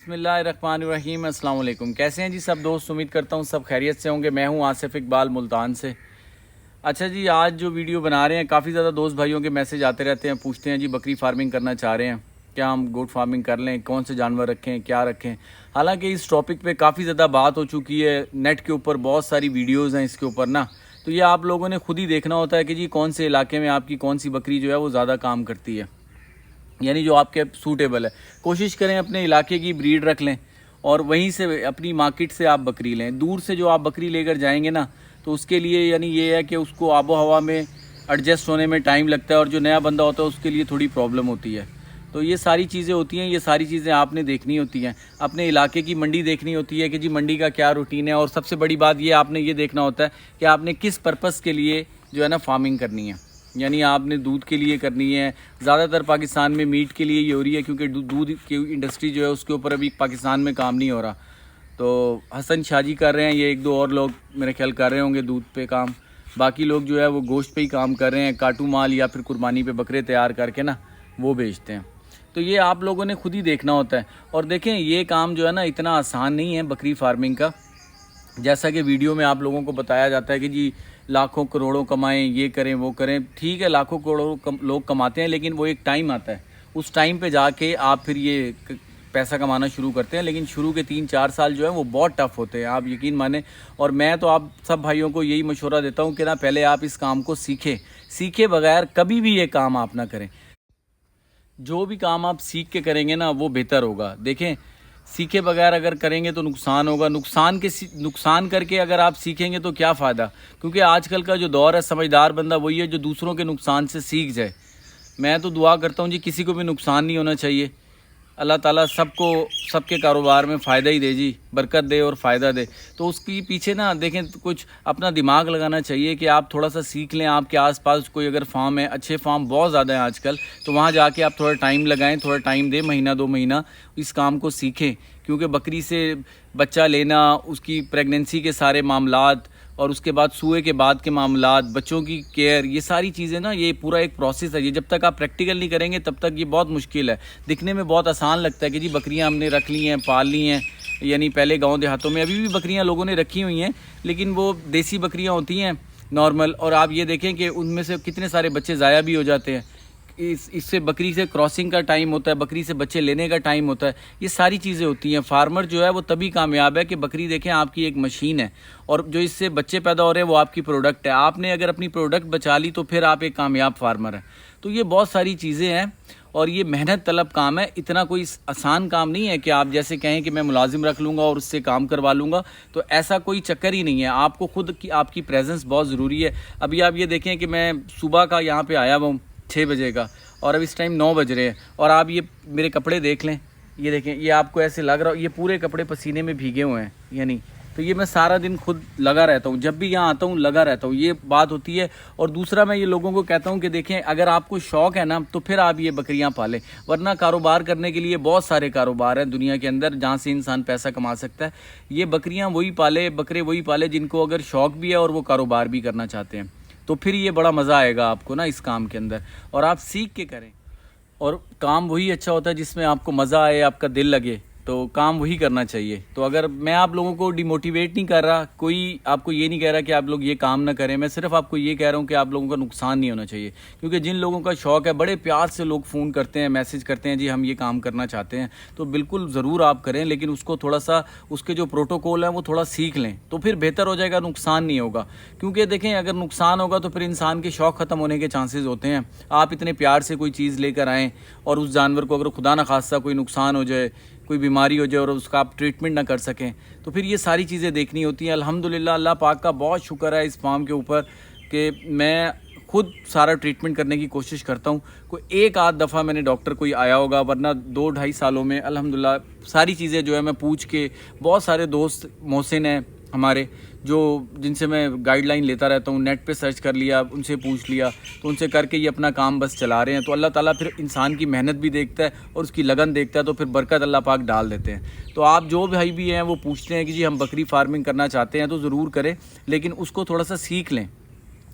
بسم اللہ الرحمن الرحیم۔ السلام علیکم، کیسے ہیں جی سب دوست؟ امید کرتا ہوں سب خیریت سے ہوں گے۔ میں ہوں آصف اقبال ملتان سے۔ اچھا جی، آج جو ویڈیو بنا رہے ہیں کافی زیادہ دوست بھائیوں کے میسج آتے رہتے ہیں، پوچھتے ہیں جی بکری فارمنگ کرنا چاہ رہے ہیں، کیا ہم گوٹ فارمنگ کر لیں، کون سے جانور رکھیں، کیا رکھیں۔ حالانکہ اس ٹاپک پہ کافی زیادہ بات ہو چکی ہے، نیٹ کے اوپر بہت ساری ویڈیوز ہیں اس کے اوپر نا، تو یہ آپ لوگوں نے خود ہی دیکھنا ہوتا ہے کہ جی کون سے علاقے میں آپ کی کون سی بکری جو ہے وہ زیادہ کام کرتی ہے، یعنی جو آپ کے سوٹیبل ہے۔ کوشش کریں اپنے علاقے کی بریڈ رکھ لیں اور وہیں سے اپنی مارکیٹ سے آپ بکری لیں۔ دور سے جو آپ بکری لے کر جائیں گے نا تو اس کے لیے یعنی یہ ہے کہ اس کو آب و ہوا میں ایڈجسٹ ہونے میں ٹائم لگتا ہے، اور جو نیا بندہ ہوتا ہے اس کے لیے تھوڑی پرابلم ہوتی ہے۔ تو یہ ساری چیزیں ہوتی ہیں، یہ ساری چیزیں آپ نے دیکھنی ہوتی ہیں۔ اپنے علاقے کی منڈی دیکھنی ہوتی ہے کہ جی منڈی کا کیا روٹین ہے، اور سب سے بڑی بات یہ آپ نے یہ دیکھنا ہوتا ہے کہ آپ نے کس پرپس کے لیے جو ہے نا فارمنگ کرنی ہے۔ یعنی آپ نے دودھ کے لیے کرنی ہے، زیادہ تر پاکستان میں میٹ کے لیے یہ ہو رہی ہے، کیونکہ دودھ کی انڈسٹری جو ہے اس کے اوپر ابھی پاکستان میں کام نہیں ہو رہا۔ تو حسن شاہ جی کر رہے ہیں، یہ ایک دو اور لوگ میرے خیال کر رہے ہوں گے دودھ پہ کام، باقی لوگ جو ہے وہ گوشت پہ ہی کام کر رہے ہیں، کاٹو مال یا پھر قربانی پہ بکرے تیار کر کے نا وہ بیچتے ہیں۔ تو یہ آپ لوگوں نے خود ہی دیکھنا ہوتا ہے۔ اور دیکھیں یہ کام جو ہے نا اتنا آسان نہیں ہے بکری فارمنگ کا، جیسا کہ ویڈیو میں آپ لوگوں کو بتایا جاتا ہے کہ جی لاکھوں کروڑوں کمائیں، یہ کریں وہ کریں۔ ٹھیک ہے، لاکھوں کروڑوں لوگ کماتے ہیں، لیکن وہ ایک ٹائم آتا ہے، اس ٹائم پہ جا کے آپ پھر یہ پیسہ کمانا شروع کرتے ہیں، لیکن شروع کے 3-4 سال جو ہے وہ بہت ٹف ہوتے ہیں، آپ یقین مانیں۔ اور میں تو آپ سب بھائیوں کو یہی مشورہ دیتا ہوں کہ نا پہلے آپ اس کام کو سیکھے بغیر کبھی بھی یہ کام آپ نہ کریں۔ جو بھی کام آپ سیکھ کے کریں گے نا وہ بہتر ہوگا۔ دیکھیں سیکھے بغیر اگر کریں گے تو نقصان ہوگا، نقصان کر کے اگر آپ سیکھیں گے تو کیا فائدہ، کیونکہ آج کل کا جو دور ہے سمجھدار بندہ وہی ہے جو دوسروں کے نقصان سے سیکھ جائے۔ میں تو دعا کرتا ہوں جی کسی کو بھی نقصان نہیں ہونا چاہیے۔ اللہ تعالیٰ سب کو سب کے کاروبار میں فائدہ ہی دے جی، برکت دے اور فائدہ دے۔ تو اس کی پیچھے نا دیکھیں کچھ اپنا دماغ لگانا چاہیے کہ آپ تھوڑا سا سیکھ لیں۔ آپ کے آس پاس کوئی اگر فارم ہے، اچھے فارم بہت زیادہ ہیں آج کل، تو وہاں جا کے آپ تھوڑا ٹائم لگائیں، تھوڑا ٹائم دیں، مہینہ 2 مہینہ اس کام کو سیکھیں۔ کیونکہ بکری سے بچہ لینا، اس کی پریگننسی کے سارے معاملات، اور اس کے بعد سوئے کے بعد کے معاملات، بچوں کی کیئر، یہ ساری چیزیں نا یہ پورا ایک پروسیس ہے۔ یہ جب تک آپ پریکٹیکل نہیں کریں گے تب تک یہ بہت مشکل ہے۔ دکھنے میں بہت آسان لگتا ہے کہ جی بکریاں ہم نے رکھ لی ہیں، پال لی ہیں، یعنی پہلے گاؤں دیہاتوں میں ابھی بھی بکریاں لوگوں نے رکھی ہوئی ہیں، لیکن وہ دیسی بکریاں ہوتی ہیں نارمل، اور آپ یہ دیکھیں کہ ان میں سے کتنے سارے بچے ضائع بھی ہو جاتے ہیں۔ اس سے بکری سے کراسنگ کا ٹائم ہوتا ہے، بکری سے بچے لینے کا ٹائم ہوتا ہے، یہ ساری چیزیں ہوتی ہیں۔ فارمر جو ہے وہ تبھی کامیاب ہے کہ بکری دیکھیں آپ کی ایک مشین ہے، اور جو اس سے بچے پیدا ہو رہے ہیں وہ آپ کی پروڈکٹ ہے۔ آپ نے اگر اپنی پروڈکٹ بچا لی تو پھر آپ ایک کامیاب فارمر ہیں۔ تو یہ بہت ساری چیزیں ہیں اور یہ محنت طلب کام ہے، اتنا کوئی آسان کام نہیں ہے کہ آپ جیسے کہیں کہ میں ملازم رکھ لوں گا اور اس سے کام کروا لوں گا، تو ایسا کوئی چکر ہی نہیں ہے۔ آپ کو خود کی آپ کی پریزنس بہت ضروری ہے۔ ابھی آپ یہ دیکھیں کہ میں صبح کا یہاں پہ آیا ہوں 6 بجے کا، اور اب اس ٹائم 9 بج رہے ہیں، اور آپ یہ میرے کپڑے دیکھ لیں، یہ دیکھیں، یہ آپ کو ایسے لگ رہا ہو یہ پورے کپڑے پسینے میں بھیگے ہوئے ہیں، یعنی تو یہ میں سارا دن خود لگا رہتا ہوں، جب بھی یہاں آتا ہوں لگا رہتا ہوں، یہ بات ہوتی ہے۔ اور دوسرا میں یہ لوگوں کو کہتا ہوں کہ دیکھیں اگر آپ کو شوق ہے نا تو پھر آپ یہ بکریاں پالیں، ورنہ کاروبار کرنے کے لیے بہت سارے کاروبار ہیں دنیا کے اندر جہاں سے انسان پیسہ کما سکتا ہے۔ یہ بکریاں وہی پالے، بکرے وہی پالے جن کو اگر شوق بھی ہے اور وہ کاروبار بھی کرنا چاہتے ہیں، تو پھر یہ بڑا مزہ آئے گا آپ کو نا اس کام کے اندر، اور آپ سیکھ کے کریں۔ اور کام وہی اچھا ہوتا ہے جس میں آپ کو مزہ آئے، آپ کا دل لگے، تو کام وہی کرنا چاہیے۔ تو اگر میں آپ لوگوں کو ڈی موٹیویٹ نہیں کر رہا، کوئی آپ کو یہ نہیں کہہ رہا کہ آپ لوگ یہ کام نہ کریں، میں صرف آپ کو یہ کہہ رہا ہوں کہ آپ لوگوں کا نقصان نہیں ہونا چاہیے۔ کیونکہ جن لوگوں کا شوق ہے، بڑے پیار سے لوگ فون کرتے ہیں، میسج کرتے ہیں جی ہم یہ کام کرنا چاہتے ہیں، تو بالکل ضرور آپ کریں، لیکن اس کو تھوڑا سا اس کے جو پروٹوکول ہیں وہ تھوڑا سیکھ لیں، تو پھر بہتر ہو جائے گا، نقصان نہیں ہوگا۔ کیونکہ دیکھیں اگر نقصان ہوگا تو پھر انسان کے شوق ختم ہونے کے چانسز ہوتے ہیں۔ آپ اتنے پیار سے کوئی چیز لے کر آئیں اور اس جانور کو اگر خدا نہ خواستہ کوئی نقصان ہو جائے، کوئی بیماری ہو جائے اور اس کا آپ ٹریٹمنٹ نہ کر سکیں، تو پھر یہ ساری چیزیں دیکھنی ہوتی ہیں۔ الحمدللہ اللہ پاک کا بہت شکر ہے اس فارم کے اوپر کہ میں خود سارا ٹریٹمنٹ کرنے کی کوشش کرتا ہوں۔ کوئی ایک آدھ دفعہ میں نے ڈاکٹر کوئی آیا ہوگا، ورنہ 2-2.5 سالوں میں الحمدللہ ساری چیزیں جو ہے میں پوچھ کے، بہت سارے دوست محسن ہیں ہمارے جن سے میں گائیڈ لائن لیتا رہتا ہوں، نیٹ پہ سرچ کر لیا، ان سے پوچھ لیا، تو ان سے کر کے یہ اپنا کام بس چلا رہے ہیں۔ تو اللہ تعالیٰ پھر انسان کی محنت بھی دیکھتا ہے اور اس کی لگن دیکھتا ہے، تو پھر برکت اللہ پاک ڈال دیتے ہیں۔ تو آپ جو بھائی بھی ہیں وہ پوچھتے ہیں کہ جی ہم بکری فارمنگ کرنا چاہتے ہیں تو ضرور کریں، لیکن اس کو تھوڑا سا سیکھ لیں،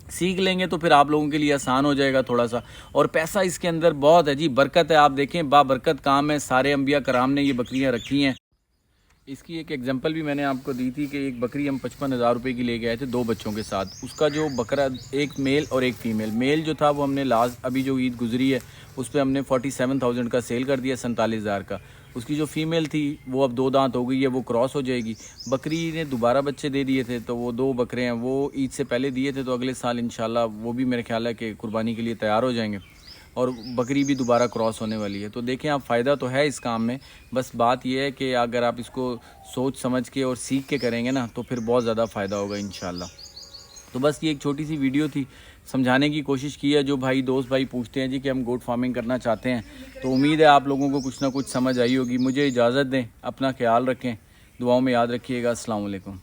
سیکھ لیں گے تو پھر آپ لوگوں کے لیے آسان ہو جائے گا تھوڑا سا. اور پیسہ اس کے اندر بہت ہے جی, برکت ہے. آپ دیکھیں بابرکت کام ہے, سارے انبیاء کرام نے یہ بکریاں رکھی ہیں. اس کی ایک ایگزامپل بھی میں نے آپ کو دی تھی کہ ایک بکری ہم 55,000 روپے کی لے گئے تھے 2 بچوں کے ساتھ. اس کا جو بکرا, ایک میل اور ایک فیمیل, میل جو تھا وہ ہم نے ابھی جو عید گزری ہے اس پہ ہم نے 47,000 کا سیل کر دیا, 47,000 کا. اس کی جو فیمیل تھی وہ اب 2 دانت ہو گئی ہے, وہ کراس ہو جائے گی. بکری نے دوبارہ بچے دے دیے تھے, تو وہ 2 بکرے ہیں وہ عید سے پہلے دیے تھے, تو اگلے سال انشاءاللہ وہ بھی میرے خیال ہے کہ قربانی کے لیے تیار ہو جائیں گے, اور بکری بھی دوبارہ کراس ہونے والی ہے. تو دیکھیں آپ, فائدہ تو ہے اس کام میں, بس بات یہ ہے کہ اگر آپ اس کو سوچ سمجھ کے اور سیکھ کے کریں گے نا تو پھر بہت زیادہ فائدہ ہوگا انشاءاللہ. تو بس یہ ایک چھوٹی سی ویڈیو تھی, سمجھانے کی کوشش کی ہے. جو دوست بھائی پوچھتے ہیں جی کہ ہم گوٹ فارمنگ کرنا چاہتے ہیں, تو امید ہے آپ لوگوں کو کچھ نہ کچھ سمجھ آئی ہوگی. مجھے اجازت دیں, اپنا خیال رکھیں, دعاؤں میں یاد رکھیے گا. السلام علیکم.